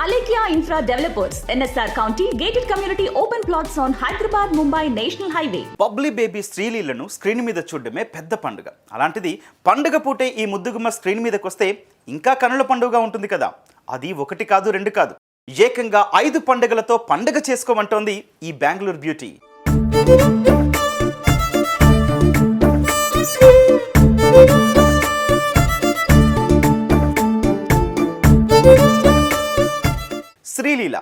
Alekia Infra Developers, NSR County, Gated Community Open Plots on Hyderabad, Mumbai National Highway. Bubbly baby శ్రీలీలను screen మీద చూడడమే పెద్ద పండుగ. అలాంటిది పండుగ పూటే ఈ ముద్దుగుమ్మ స్క్రీన్ మీదకి వస్తే ఇంకా కనుల పండుగగా ఉంటుంది కదా. అది ఒకటి కాదు రెండు కాదు, ఏకంగా 5 పండుగలతో పండుగ చేసుకోమంటోంది ఈ బెంగళూరు బ్యూటీ. శ్రీలీల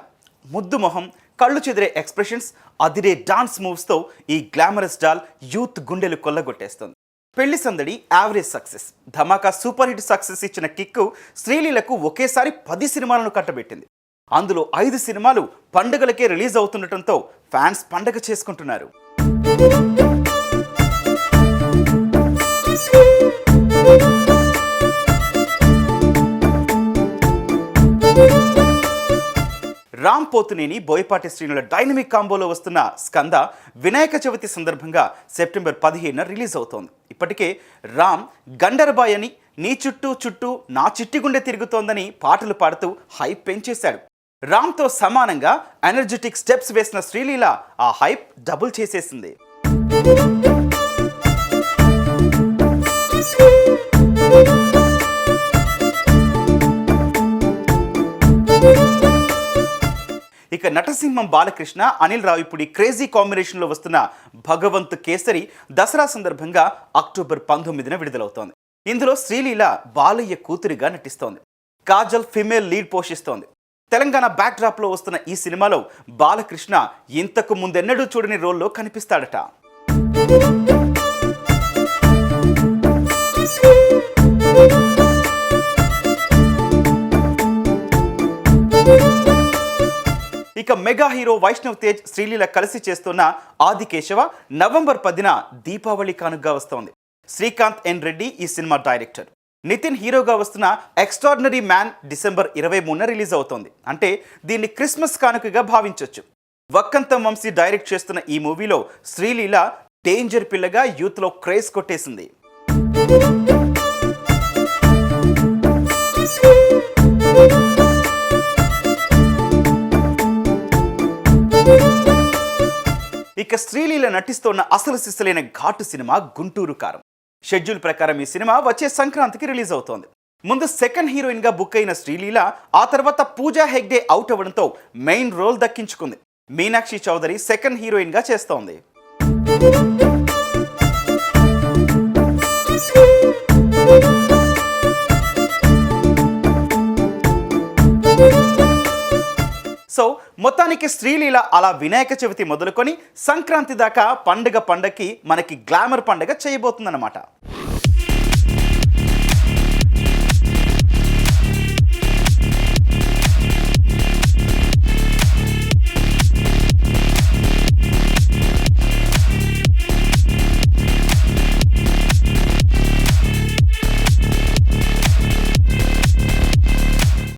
ముద్దు మొహం, కళ్ళు చెదిరే ఎక్స్ప్రెషన్స్, అదిరే డాన్స్ మూవ్స్తో ఈ గ్లామరస్ డాల్ యూత్ గుండెలు కొల్లగొట్టేస్తుంది. పెళ్లి సందడి యావరేజ్ సక్సెస్, ధమాకా సూపర్ హిట్ సక్సెస్ ఇచ్చిన కిక్కు శ్రీలీలకు ఒకేసారి 10 సినిమాలను కట్టబెట్టింది. అందులో 5 సినిమాలు పండుగలకే రిలీజ్ అవుతుండటంతో ఫ్యాన్స్ పండగ చేసుకుంటున్నారు. రామ్ పోతునేని బోయపాటి శ్రీనుల డైనమిక్ కాంబోలో వస్తున్న స్కంద వినాయక చవితి సందర్భంగా సెప్టెంబర్ 15న రిలీజ్ అవుతోంది. ఇప్పటికే రామ్ గండర్బాయ్ అని, నీ చుట్టూ చుట్టూ నా చిట్టి గుండె తిరుగుతోందని పాటలు పాడుతూ హైప్ పెంచేశాడు. రామ్తో సమానంగా ఎనర్జెటిక్ స్టెప్స్ వేసిన శ్రీలీల ఆ హైప్ డబుల్ చేసేసింది. ఇక నటసింహం బాలకృష్ణ, అనిల్ రావిపూడి క్రేజీ కాంబినేషన్లో వస్తున్న భగవంత్ కేసరి దసరా సందర్భంగా అక్టోబర్ 19న విడుదలవుతోంది. ఇందులో శ్రీలీల బాలయ్య కూతురిగా నటిస్తోంది. కాజల్ ఫిమేల్ లీడ్ పోషిస్తోంది. తెలంగాణ బ్యాక్డ్రాప్లో వస్తున్న ఈ సినిమాలో బాలకృష్ణ ఇంతకు ముందెన్నడూ చూడని రోల్లో కనిపిస్తాడట. ఇక మెగా హీరో వైష్ణవ్ తేజ్, శ్రీలీల కలిసి చేస్తున్న ఆదికేశవ నవంబర్ 10న దీపావళి కానుకగా వస్తోంది. శ్రీకాంత్ ఎన్ రెడ్డి ఈ సినిమా డైరెక్టర్. నితిన్ హీరోగా వస్తున్న ఎక్స్ట్రాడినరీ మ్యాన్ డిసెంబర్ 23న రిలీజ్ అవుతోంది. అంటే దీన్ని క్రిస్మస్ కానుకగా భావించవచ్చు. వక్కంతం వంశీ డైరెక్ట్ చేస్తున్న ఈ మూవీలో శ్రీలీల డేంజర్ పిల్లగా యూత్లో క్రేజ్ కొట్టేసింది. ఇక శ్రీలీల నటిస్తోన్న అసలు సిస్సలైన ఘాటు సినిమా గుంటూరు కారం. షెడ్యూల్ ప్రకారం ఈ సినిమా వచ్చే సంక్రాంతికి రిలీజ్ అవుతోంది. ముందు సెకండ్ హీరోయిన్ గా బుక్ అయిన శ్రీలీల ఆ తర్వాత పూజా హెగ్డే అవుట్ అవ్వడంతో మెయిన్ రోల్ దక్కించుకుంది. మీనాక్షి చౌదరి సెకండ్ హీరోయిన్ గా చేస్తోంది. సో మొత్తానికి శ్రీలీల అలా వినాయక చవితి మొదలుకొని సంక్రాంతి దాకా పండుగకి మనకి గ్లామర్ పండుగ చేయబోతుందన్నమాట.